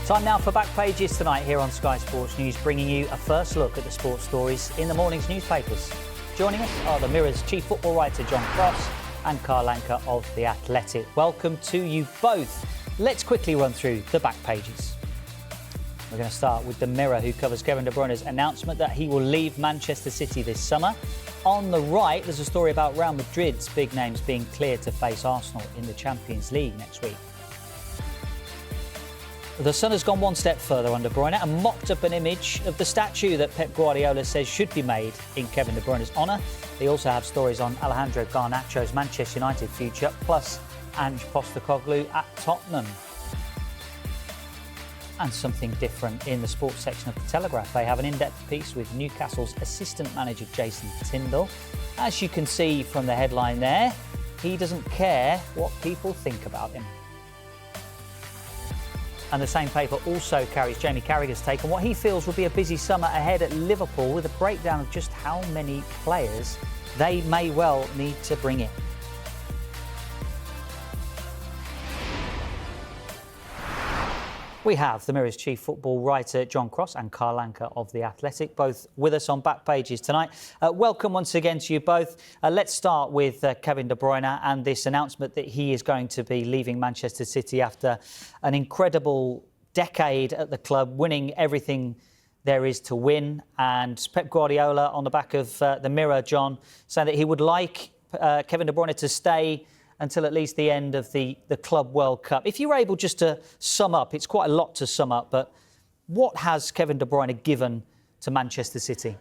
Time now for Back Pages tonight here on Sky Sports News, bringing you a first look at the sports stories in the morning's newspapers. Joining us are the Mirror's chief football writer John Cross and Carl Anka of The Athletic. Welcome to you both. Let's quickly run through the back pages. We're going to start with the Mirror, who covers Kevin De Bruyne's announcement that he will leave Manchester City this summer. On the right, there's a story about Real Madrid's big names being cleared to face Arsenal in the Champions League next week. The Sun has gone one step further on De Bruyne and mocked up an image of the statue that Pep Guardiola says should be made in Kevin De Bruyne's honour. They also have stories on Alejandro Garnacho's Manchester United future, plus Ange Postecoglou at Tottenham. And something different in the sports section of The Telegraph. They have an in-depth piece with Newcastle's assistant manager Jason Tindall. As you can see from the headline there, he doesn't care what people think about him. And the same paper also carries Jamie Carragher's take on what he feels will be a busy summer ahead at Liverpool, with a breakdown of just how many players they may well need to bring in. We have the Mirror's chief football writer John Cross and Carl Anka of The Athletic, both with us on Back Pages tonight. Welcome once again to you both. Let's start with Kevin De Bruyne and this announcement that he is going to be leaving Manchester City after an incredible decade at the club, winning everything there is to win. And Pep Guardiola, on the back of the Mirror, John, saying that he would like Kevin De Bruyne to stay until at least the end of the Club World Cup. If you were able just to sum up, it's quite a lot to sum up, but what has Kevin De Bruyne given to Manchester City?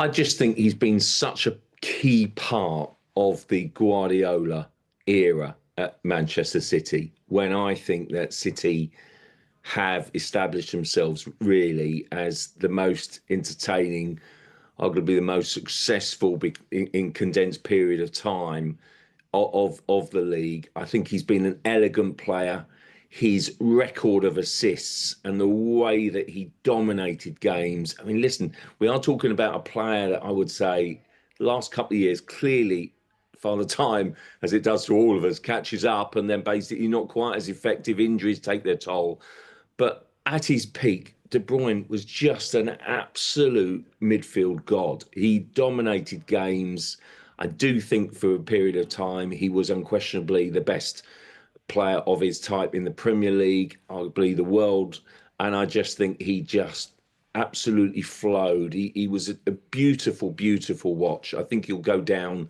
I just think he's been such a key part of the Guardiola era at Manchester City, when I think that City have established themselves really as the most entertaining, arguably the most successful in condensed period of time of the league. I think he's been an elegant player. His record of assists and the way that he dominated games. I mean, listen, we are talking about a player that I would say the last couple of years, clearly, Father Time, as it does to all of us, catches up and then basically not quite as effective. Injuries take their toll. But at his peak, De Bruyne was just an absolute midfield god. He dominated games. I do think for a period of time, he was unquestionably the best player of his type in the Premier League, arguably the world. And I just think he just absolutely flowed. He was a beautiful, beautiful watch. I think he'll go down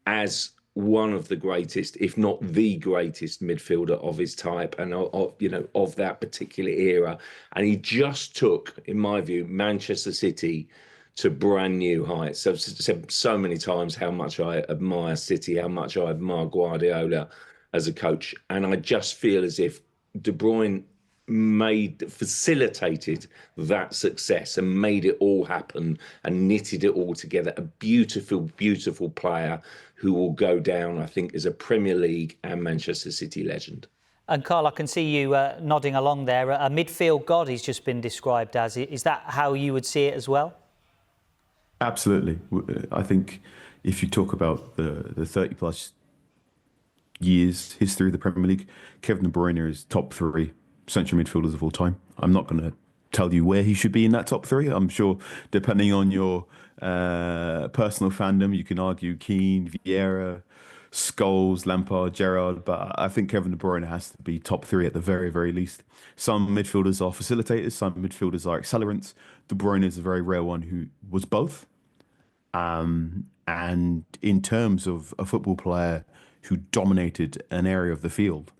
as one of the greatest, if not the greatest midfielder of his type and of that particular era. And he just took, in my view, Manchester City to brand new heights. I've said so many times how much I admire City, how much I admire Guardiola as a coach. And I just feel as if De Bruyne facilitated that success and made it all happen and knitted it all together. A beautiful, beautiful player who will go down, I think, as a Premier League and Manchester City legend. And Carl, I can see you nodding along there. A midfield god he's just been described as. Is that how you would see it as well? Absolutely. I think if you talk about the 30 plus years history of the Premier League, Kevin De Bruyne is top 3 central midfielders of all time. I'm not going to tell you where he should be in that top 3. I'm sure, depending on your personal fandom, you can argue Keane, Vieira, Scholes, Lampard, Gerrard, but I think Kevin De Bruyne has to be top 3 at the very, very least. Some midfielders are facilitators, some midfielders are accelerants. De Bruyne is a very rare one who was both. And in terms of a football player who dominated an area of the field,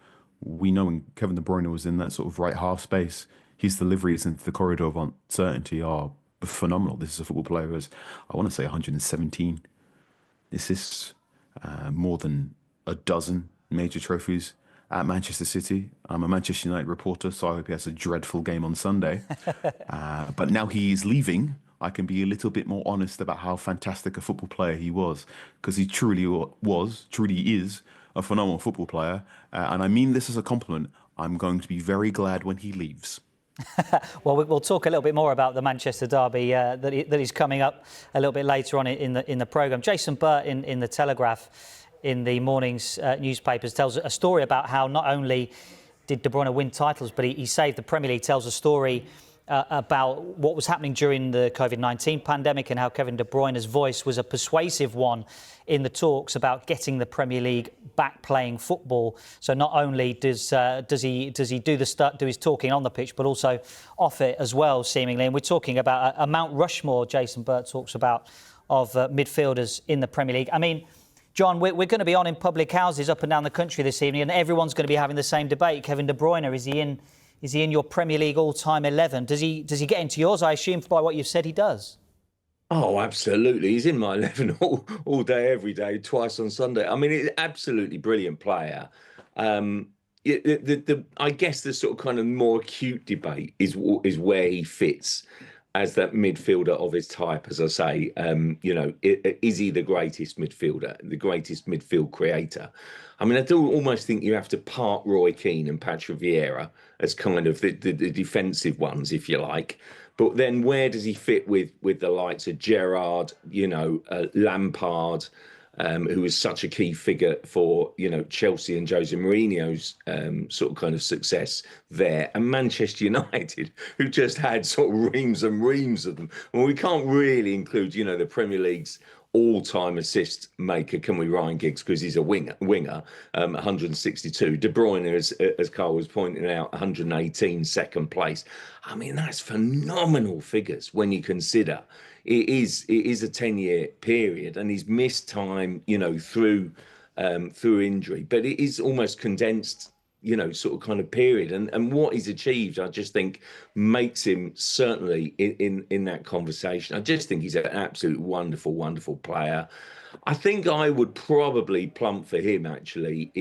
we know when Kevin De Bruyne was in that sort of right half space, his deliveries into the corridor of uncertainty are phenomenal. This is a football player who has, I want to say, 117 assists, more than a dozen major trophies at Manchester City. I'm a Manchester United reporter, so I hope he has a dreadful game on Sunday. But now he is leaving, I can be a little bit more honest about how fantastic a football player he was, because he truly is a phenomenal football player. And I mean this as a compliment. I'm going to be very glad when he leaves. Well, we'll talk a little bit more about the Manchester derby that is coming up a little bit later on in the programme. Jason Burt in the Telegraph, in the morning's newspapers, tells a story about how not only did De Bruyne win titles, but he saved the Premier League. Tells a story about what was happening during the COVID-19 pandemic and how Kevin De Bruyne's voice was a persuasive one in the talks about getting the Premier League back playing football. So not only does he do his talking on the pitch, but also off it as well, seemingly. And we're talking about a Mount Rushmore, Jason Burt talks about, of midfielders in the Premier League. I mean, John, we're going to be on in public houses up and down the country this evening, and everyone's going to be having the same debate. Kevin De Bruyne, is he in your Premier League all-time 11? Does he get into yours? I assume by what you've said he does. Oh, absolutely. He's in my 11 all day, every day, twice on Sunday. I mean, he's an absolutely brilliant player. I guess the sort of kind of more acute debate is where he fits as that midfielder of his type, as I say. Is he the greatest midfielder, the greatest midfield creator? I mean, I do almost think you have to part Roy Keane and Patrick Vieira as kind of the defensive ones, if you like. But then where does he fit with the likes of Gerrard, Lampard, who was such a key figure for, Chelsea and Jose Mourinho's sort of kind of success there, and Manchester United, who just had sort of reams and reams of them. Well, we can't really include, the Premier League's all-time assist maker, can we, Ryan Giggs, because he's a winger, 162. De Bruyne, as Carl was pointing out, 118, second place. I mean, that's phenomenal figures when you consider it is a 10-year period, and he's missed time, through injury, but it is almost condensed, sort of kind of period. And what he's achieved, I just think, makes him certainly in that conversation. I just think he's an absolute wonderful, wonderful player. I think I would probably plump for him, actually,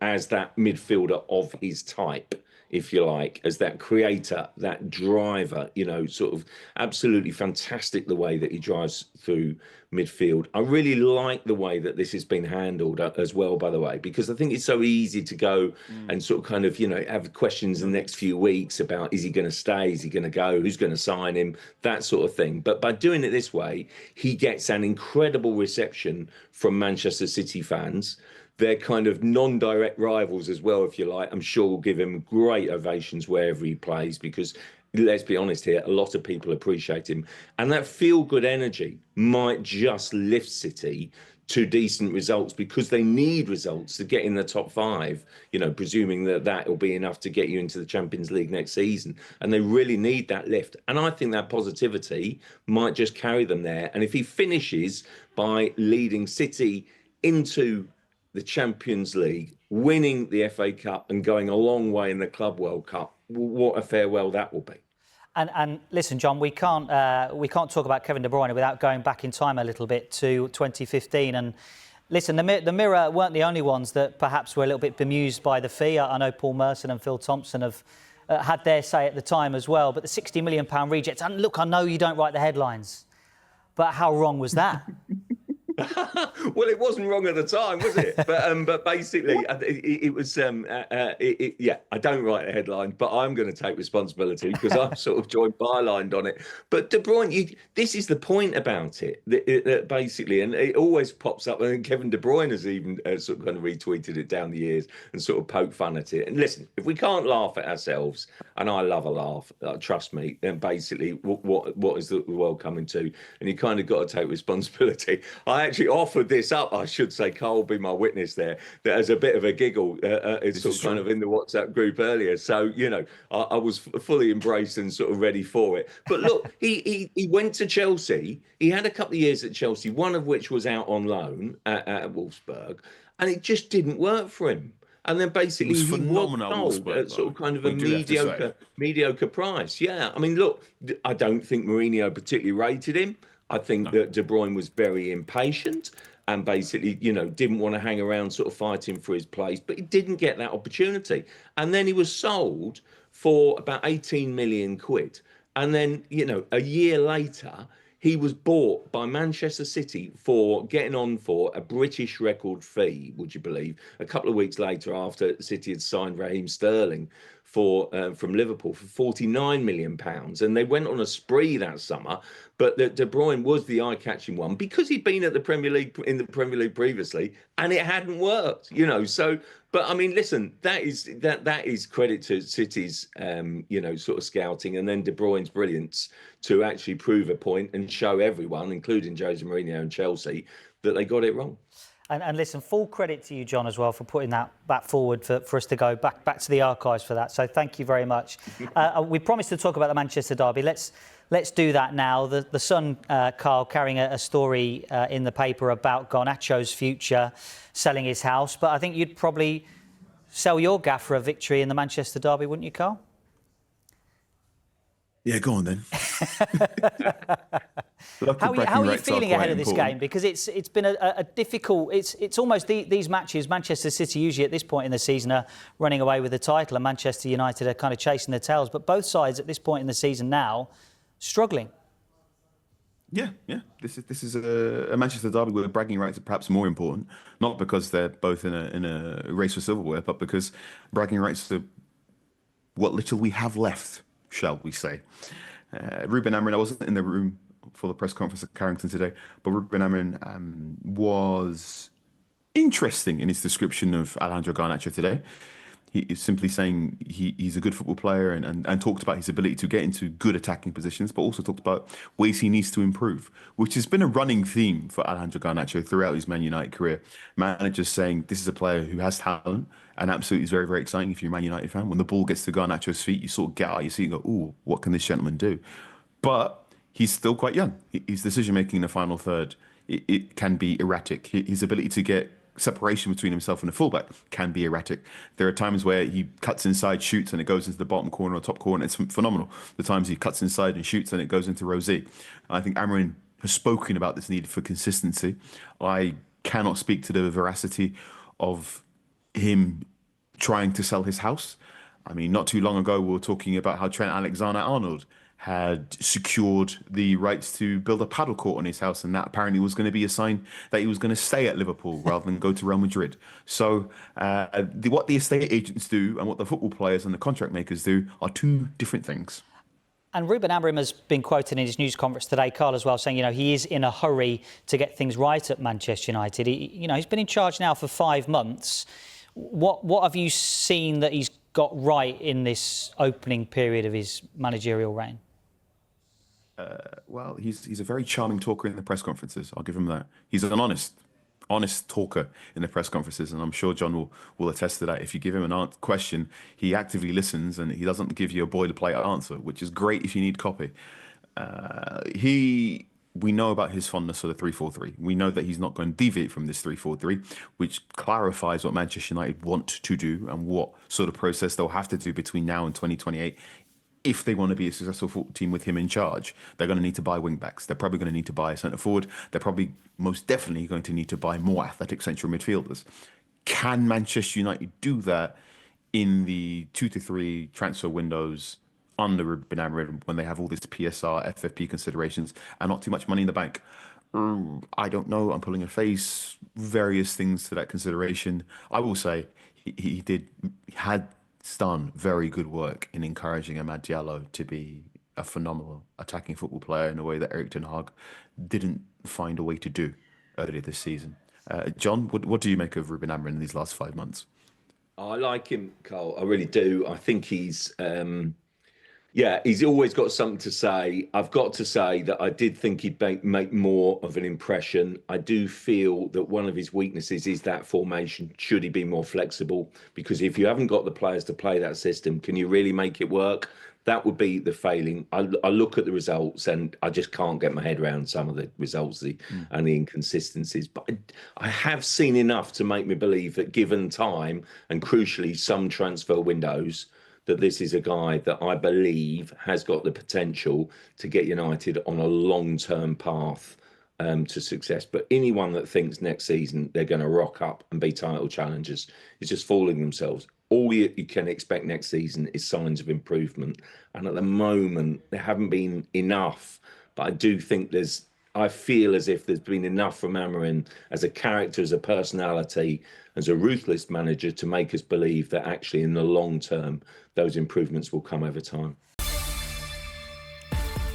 as that midfielder of his type, if you like, as that creator, that driver, sort of absolutely fantastic the way that he drives through midfield. I really like the way that this has been handled as well, by the way, because I think it's so easy to go and sort of kind of, have questions in the next few weeks about, is he going to stay? Is he going to go? Who's going to sign him? That sort of thing. But by doing it this way, he gets an incredible reception from Manchester City fans. They're kind of non-direct rivals as well, if you like. I'm sure will give him great ovations wherever he plays, because let's be honest here, a lot of people appreciate him. And that feel-good energy might just lift City to decent results, because they need results to get in the top five, presuming that will be enough to get you into the Champions League next season. And they really need that lift. And I think that positivity might just carry them there. And if he finishes by leading City into the Champions League, winning the FA Cup and going a long way in the Club World Cup, what a farewell that will be. And listen, John, we can't talk about Kevin De Bruyne without going back in time a little bit to 2015. And listen, the Mirror weren't the only ones that perhaps were a little bit bemused by the fee. I know Paul Merson and Phil Thompson have had their say at the time as well. But the £60 million reject, and look, I know you don't write the headlines, but how wrong was that? Well, it wasn't wrong at the time, was it? But basically, it was. Yeah, I don't write a headline, but I'm going to take responsibility because I'm sort of joined bylined on it. But De Bruyne, this is the point about it. That basically, and it always pops up. And Kevin De Bruyne has even sort of kind of retweeted it down the years and sort of poked fun at it. And listen, if we can't laugh at ourselves, and I love a laugh, trust me. Then basically, what is the world coming to? And you kind of got to take responsibility. I actually offered this up, I should say, Carl will be my witness there, that as a bit of a giggle, it's sort of kind of in the WhatsApp group earlier. So, I was fully embraced and sort of ready for it. But look, he went to Chelsea. He had a couple of years at Chelsea, one of which was out on loan at Wolfsburg, and it just didn't work for him. And then basically he was sold at sort of kind of a mediocre price. Yeah, I mean, look, I don't think Mourinho particularly rated him. I think that De Bruyne was very impatient and basically, didn't want to hang around sort of fighting for his place, but he didn't get that opportunity. And then he was sold for about 18 million quid. And then, a year later, he was bought by Manchester City for getting on for a British record fee, would you believe, a couple of weeks later after City had signed Raheem Sterling from Liverpool for £49 million, and they went on a spree that summer. But De Bruyne was the eye-catching one because he'd been at the Premier League previously, and it hadn't worked. So. But I mean, listen, that is credit to City's sort of scouting, and then De Bruyne's brilliance to actually prove a point and show everyone, including Jose Mourinho and Chelsea, that they got it wrong. And listen, full credit to you, John, as well, for putting that forward for us to go back to the archives for that. So thank you very much. We promised to talk about the Manchester derby. Let's do that now. The Sun, Carl, carrying a story in the paper about Garnacho's future, selling his house. But I think you'd probably sell your gaffer a victory in the Manchester derby, wouldn't you, Carl? Yeah, go on then. How are you feeling ahead of this game? Because it's been a difficult. It's almost these matches. Manchester City usually at this point in the season are running away with the title, and Manchester United are kind of chasing their tails. But both sides at this point in the season now struggling. Yeah. This is a Manchester derby where bragging rights are perhaps more important, not because they're both in a race for silverware, but because bragging rights are what little we have left, shall we say. Ruben Amorim, I wasn't in the room for the press conference at Carrington today, but Ruben Amorim was interesting in his description of Alejandro Garnacho today. He is simply saying he's a good football player and talked about his ability to get into good attacking positions, but also talked about ways he needs to improve, which has been a running theme for Alejandro Garnacho throughout his Man United career. Managers saying this is a player who has talent and absolutely is very, very exciting if you're a Man United fan. When the ball gets to Garnacho's feet, you sort of get out of your seat and go, ooh, what can this gentleman do? But he's still quite young. His decision-making in the final third, it can be erratic. His ability to get separation between himself and the fullback can be erratic. There are times where he cuts inside, shoots, and it goes into the bottom corner or top corner. It's phenomenal. The times he cuts inside and shoots and it goes into Rosé. I think Amorim has spoken about this need for consistency. I cannot speak to the veracity of him trying to sell his house. I mean, not too long ago, we were talking about how Trent Alexander-Arnold had secured the rights to build a paddle court on his house, and that apparently was going to be a sign that he was going to stay at Liverpool rather than go to Real Madrid. So what the estate agents do and what the football players and the contract makers do are two different things. And Ruben Amorim has been quoted in his news conference today, Carl, as well, saying, he is in a hurry to get things right at Manchester United. He's been in charge now for 5 months. What have you seen that he's got right in this opening period of his managerial reign? Well, he's a very charming talker in the press conferences. I'll give him that. He's an honest talker in the press conferences, and I'm sure John will attest to that. If you give him an question, he actively listens, and he doesn't give you a boilerplate answer, which is great if you need copy. We know about his fondness for the 3-4-3. We know that he's not going to deviate from this 3-4-3, which clarifies what Manchester United want to do and what sort of process they'll have to do between now and 2028. If they want to be a successful football team with him in charge, they're going to need to buy wing-backs. They're probably going to need to buy a centre-forward. They're probably most definitely going to need to buy more athletic central midfielders. Can Manchester United do that in the 2 to 3 transfer windows under Ruben Amorim when they have all these PSR, FFP considerations and not too much money in the bank? I don't know. I'm pulling a face. Various things to that consideration. I will say he had done very good work in encouraging Amad Diallo to be a phenomenal attacking football player in a way that Erik ten Hag didn't find a way to do earlier this season. John, what do you make of Ruben Amorim in these last 5 months? I like him, Carl. I really do. I think he's always got something to say. I've got to say that I did think he'd make more of an impression. I do feel that one of his weaknesses is that formation. Should he be more flexible? Because if you haven't got the players to play that system, can you really make it work? That would be the failing. I look at the results and I just can't get my head around some of the results and the inconsistencies. But I have seen enough to make me believe that given time and crucially some transfer windows, that this is a guy that I believe has got the potential to get United on a long-term path to success. But anyone that thinks next season they're going to rock up and be title challengers is just fooling themselves. All you can expect next season is signs of improvement. And at the moment, there haven't been enough. But I do think there's I feel as if there's been enough from Amorim as a character, as a personality, as a ruthless manager to make us believe that actually in the long term, those improvements will come over time.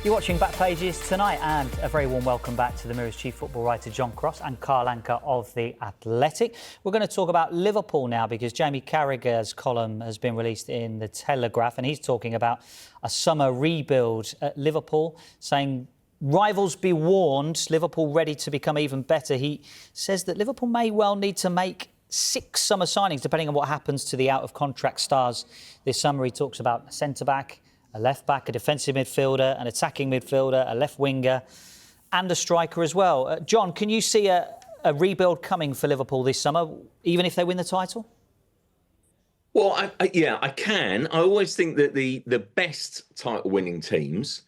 You're watching Back Pages tonight, and a very warm welcome back to the Mirror's chief football writer John Cross and Carl Anka of The Athletic. We're going to talk about Liverpool now because Jamie Carragher's column has been released in The Telegraph and he's talking about a summer rebuild at Liverpool, saying rivals be warned, Liverpool ready to become even better. He says that Liverpool may well need to make 6 summer signings depending on what happens to the out-of-contract stars this summer. He talks about a centre-back, a left-back, a defensive midfielder, an attacking midfielder, a left winger and a striker as well. John, can you see a rebuild coming for Liverpool this summer, even if they win the title? Well, I can. I always think that the best title-winning teams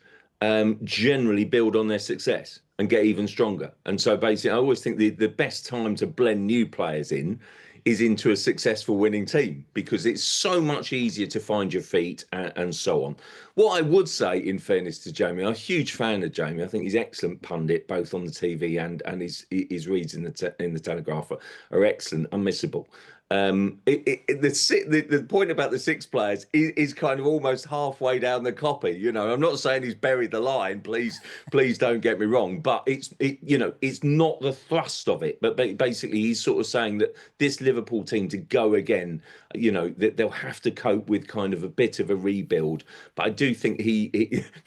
generally build on their success and get even stronger. And so basically, I always think the best time to blend new players in is into a successful winning team because it's so much easier to find your feet and so on. What I would say, in fairness to Jamie, I'm a huge fan of Jamie. I think he's excellent pundit, both on the TV and his reads in the Telegraph are excellent, unmissable. The point about the 6 players is kind of almost halfway down the copy. You know, I'm not saying he's buried the line. Please don't get me wrong. But it's not the thrust of it. But basically, he's sort of saying that this Liverpool team to go again, you know, that they'll have to cope with kind of a bit of a rebuild. But I do think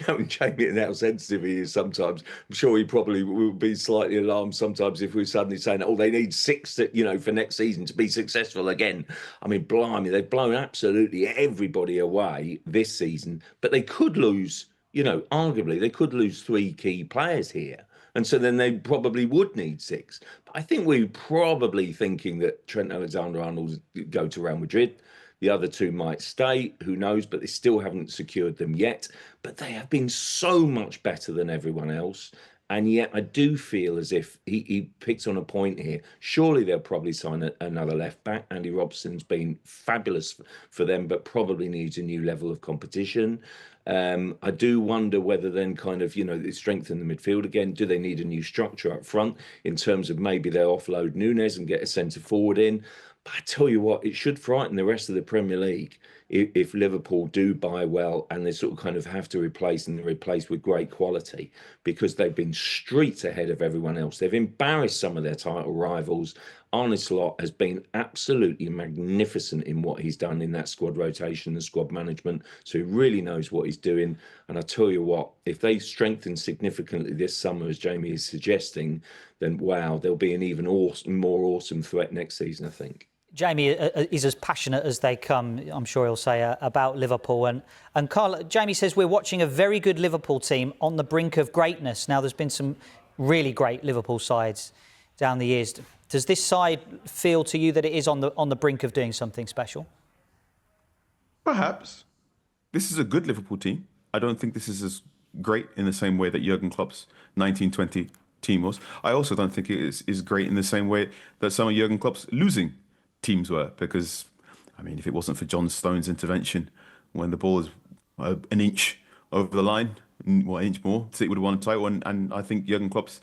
knowing Jamie and how sensitive he is sometimes, I'm sure he probably will be slightly alarmed sometimes if we're suddenly saying, oh, they need 6 for next season to be successful again. I mean, blimey, they've blown absolutely everybody away this season, but they could lose, arguably they could lose 3 key players here. And so then they probably would need 6. But I think we're probably thinking that Trent Alexander-Arnold go to Real Madrid. The other 2 might stay, who knows, but they still haven't secured them yet. But they have been so much better than everyone else. And yet I do feel as if he picks on a point here. Surely they'll probably sign another left back. Andy Robertson's been fabulous for them, but probably needs a new level of competition. I do wonder whether then kind of, they strengthen the midfield again. Do they need a new structure up front in terms of maybe they'll offload Nunes and get a centre forward in? But I tell you what, it should frighten the rest of the Premier League if Liverpool do buy well and they sort of kind of have to replace with great quality because they've been streets ahead of everyone else. They've embarrassed some of their title rivals. Arne Slot has been absolutely magnificent in what he's done in that squad rotation and squad management. So he really knows what he's doing. And I tell you what, if they strengthen significantly this summer, as Jamie is suggesting, then wow, there'll be an even more awesome threat next season, I think. Jamie is as passionate as they come, I'm sure he'll say, about Liverpool. And Carl, Jamie says we're watching a very good Liverpool team on the brink of greatness. Now, there's been some really great Liverpool sides down the years. Does this side feel to you that it is on the brink of doing something special? Perhaps. This is a good Liverpool team. I don't think this is as great in the same way that Jurgen Klopp's 1920 team was. I also don't think it is great in the same way that some of Jurgen Klopp's losing teams were, because I mean, if it wasn't for John Stones' intervention when the ball is an inch over the line, an inch more, City would have won a title. And I think Jurgen Klopp's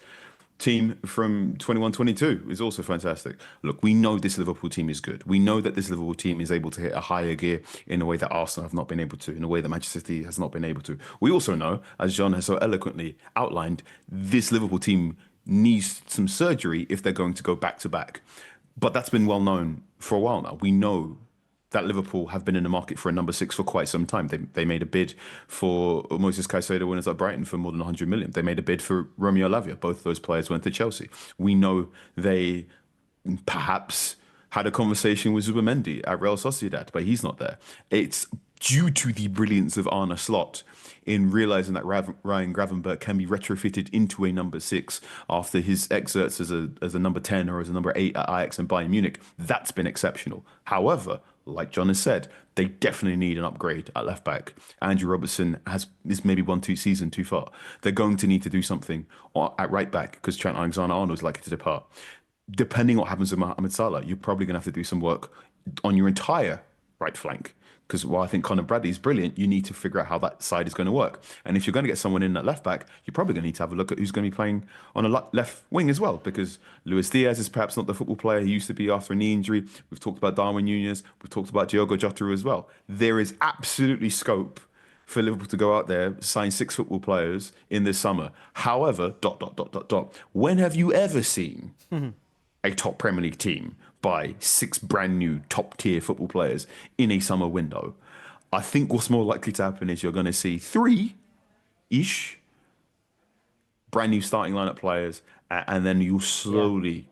team from 21-22 is also fantastic. Look, we know this Liverpool team is good. We know that this Liverpool team is able to hit a higher gear in a way that Arsenal have not been able to, in a way that Manchester City has not been able to. We also know, as John has so eloquently outlined, this Liverpool team needs some surgery if they're going to go back to back. But that's been well known for a while now. We know that Liverpool have been in the market for a number 6 for quite some time. They made a bid for Moses Caicedo when it's at Brighton for more than 100 million. They made a bid for Romeo Lavia. Both of those players went to Chelsea. We know they perhaps had a conversation with Zubimendi at Real Sociedad, but he's not there. It's due to the brilliance of Arne Slot in realising that Ryan Gravenberch can be retrofitted into a number 6 after his exerts as a number 10 or as a number 8 at Ajax and Bayern Munich. That's been exceptional. However, like John has said, they definitely need an upgrade at left back. Andrew Robertson is maybe 1-2 season too far. They're going to need to do something at right back because Trent Alexander-Arnold is likely to depart. Depending on what happens with Mohamed Salah, you're probably going to have to do some work on your entire right flank, Because while I think Conor Bradley's brilliant, you need to figure out how that side is going to work. And if you're going to get someone in at left back, you're probably going to need to have a look at who's going to be playing on a left wing as well. Because Luis Diaz is perhaps not the football player he used to be after a knee injury. We've talked about Darwin Núñez. We've talked about Diogo Jota as well. There is absolutely scope for Liverpool to go out there, sign 6 football players in this summer. However, ... When have you ever seen a top Premier League team buy 6 brand new top tier football players in a summer window? I think what's more likely to happen is you're going to see 3-ish brand new starting lineup players, and then you'll slowly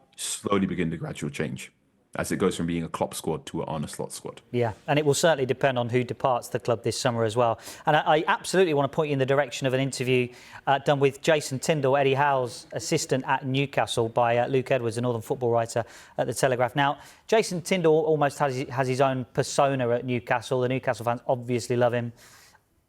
begin the gradual change as it goes from being a Klopp squad to an Arne Slot squad. Yeah, and it will certainly depend on who departs the club this summer as well. And I absolutely want to point you in the direction of an interview done with Jason Tindall, Eddie Howe's assistant at Newcastle, by Luke Edwards, a Northern football writer at The Telegraph. Now, Jason Tindall almost has his own persona at Newcastle. The Newcastle fans obviously love him.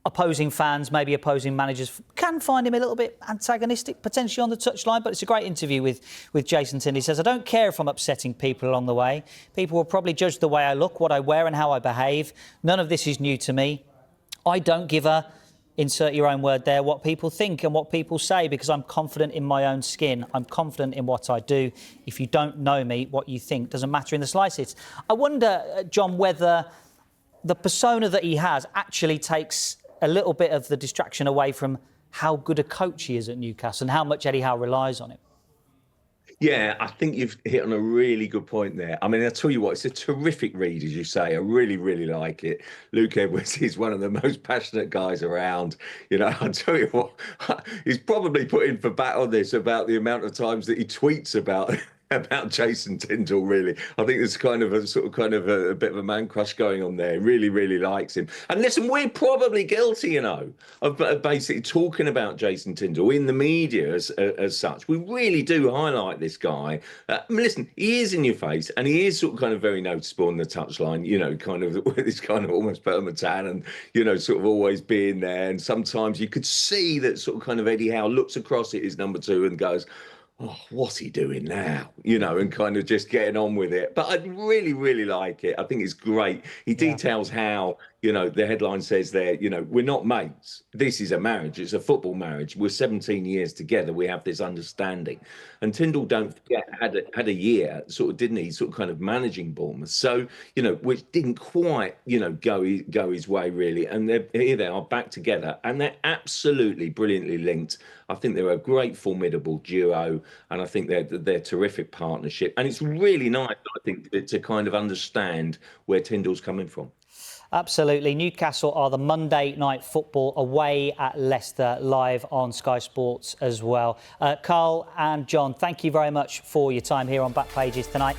Opposing fans, maybe opposing managers, can find him a little bit antagonistic, potentially on the touchline, but it's a great interview with Jason Tindall. He says, I don't care if I'm upsetting people along the way. People will probably judge the way I look, what I wear and how I behave. None of this is new to me. I don't give a, insert your own word there, what people think and what people say, because I'm confident in my own skin. I'm confident in what I do. If you don't know me, what you think doesn't matter in the slightest. I wonder, John, whether the persona that he has actually takes a little bit of the distraction away from how good a coach he is at Newcastle and how much Eddie Howe relies on him. Yeah, I think you've hit on a really good point there. I mean, I'll tell you what, it's a terrific read, as you say. I really, really like it. Luke Edwards is one of the most passionate guys around. You know, I'll tell you what, he's probably put in for bat on this about the amount of times that he tweets about Jason Tindall, really. I think there's kind of a bit of a man crush going on there. Really, really likes him. And listen, we're probably guilty, you know, of basically talking about Jason Tindall in the media as such. We really do highlight this guy. Listen, he is in your face and he is sort of kind of very noticeable on the touchline, you know, kind of with this kind of almost Permatan and, you know, sort of always being there. And sometimes you could see that sort of kind of Eddie Howe looks across at his number 2 and goes, oh, what's he doing now? You know, and kind of just getting on with it. But I really, really like it. I think it's great. He details how, you know, the headline says there, you know, we're not mates. This is a marriage. It's a football marriage. We're 17 years together. We have this understanding. And Tindall, don't forget, had a year, sort of, didn't he, sort of kind of managing Bournemouth. So, you know, which didn't quite, you know, go his way, really. And here they are back together. And they're absolutely brilliantly linked. I think they're a great, formidable duo. And I think they're terrific partnership. And it's really nice, I think, to kind of understand where Tindall's coming from. Absolutely. Newcastle are the Monday Night Football away at Leicester, live on Sky Sports as well. Carl and John, thank you very much for your time here on Back Pages tonight.